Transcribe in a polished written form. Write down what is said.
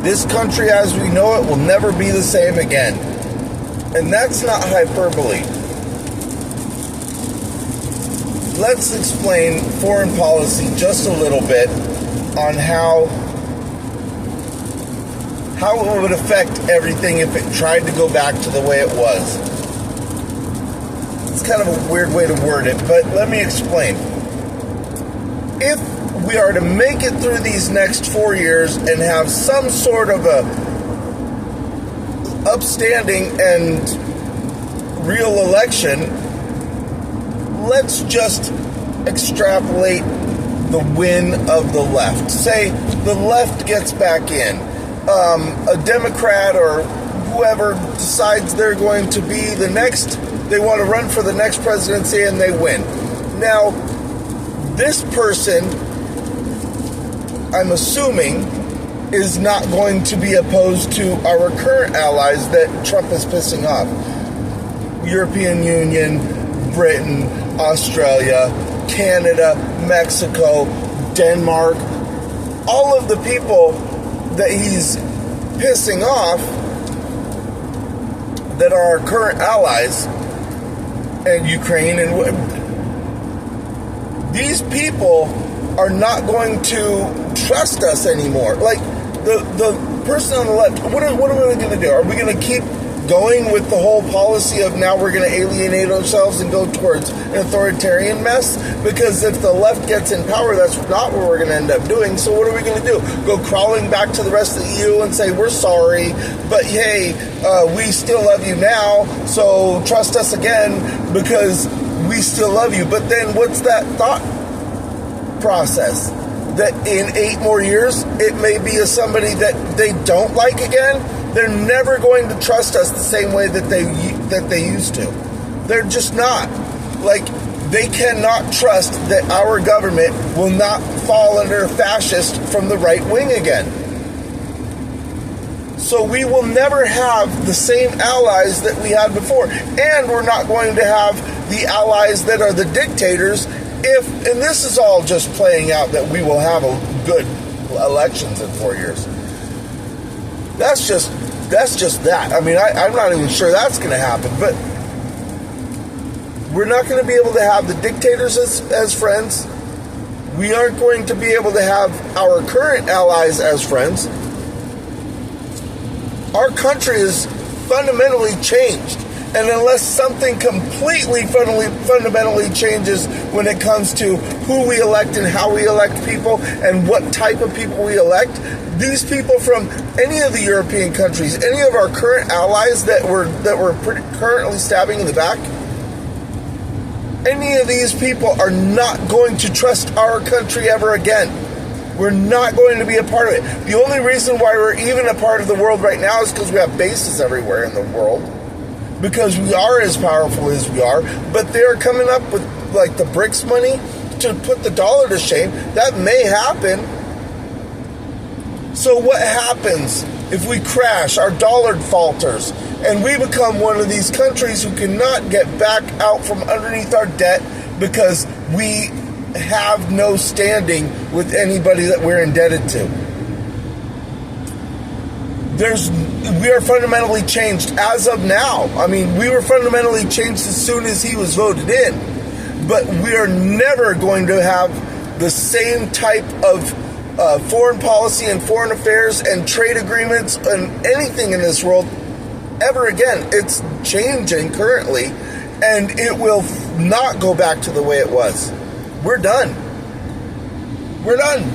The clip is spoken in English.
This country as we know it will never be the same again. And that's not hyperbole. Let's explain foreign policy just a little bit on how it would affect everything if it tried to go back to the way it was. It's kind of a weird way to word it, but let me explain. If we are to make it through these next 4 years and have some sort of a upstanding and real election, let's just extrapolate the win of the left. Say the left gets back in. A Democrat or whoever decides they're going to be the next, they want to run for the next presidency and they win. Now, this person, I'm assuming, is not going to be opposed to our current allies that Trump is pissing off. European Union, Britain, Australia, Canada, Mexico, Denmark, all of the people that he's pissing off that are our current allies, and Ukraine, and these people are not going to trust us anymore. Like the person on the left, what are we going to do? Are we going to keep going with the whole policy of now we're going to alienate ourselves and go towards an authoritarian mess? Because if the left gets in power, that's not what we're going to end up doing. So what are we going to do? Go crawling back to the rest of the EU and say, we're sorry, but hey, we still love you now, so trust us again because we still love you. But then what's that thought process? That in 8 more years, it may be somebody that they don't like again. They're never going to trust us the same way that they used to. They're just not. Like, they cannot trust that our government will not fall under fascist from the right wing again. So we will never have the same allies that we had before. And we're not going to have the allies that are the dictators and this is all just playing out that we will have a good elections in 4 years. That's just that. I mean, I'm not even sure that's going to happen, but we're not going to be able to have the dictators as friends. We aren't going to be able to have our current allies as friends. Our country is fundamentally changed. And unless something completely fundamentally changes when it comes to who we elect and how we elect people and what type of people we elect, these people from any of the European countries, any of our current allies that we're currently stabbing in the back, any of these people are not going to trust our country ever again. We're not going to be a part of it. The only reason why we're even a part of the world right now is because we have bases everywhere in the world. Because we are as powerful as we are, but they're coming up with like the BRICS money to put the dollar to shame. That may happen. So what happens if we crash, our dollar falters, and we become one of these countries who cannot get back out from underneath our debt because we have no standing with anybody that we're indebted to? We are fundamentally changed as of now. I mean, we were fundamentally changed as soon as he was voted in. But we are never going to have the same type of foreign policy and foreign affairs and trade agreements and anything in this world ever again. It's changing currently, and it will not go back to the way it was. We're done. We're done.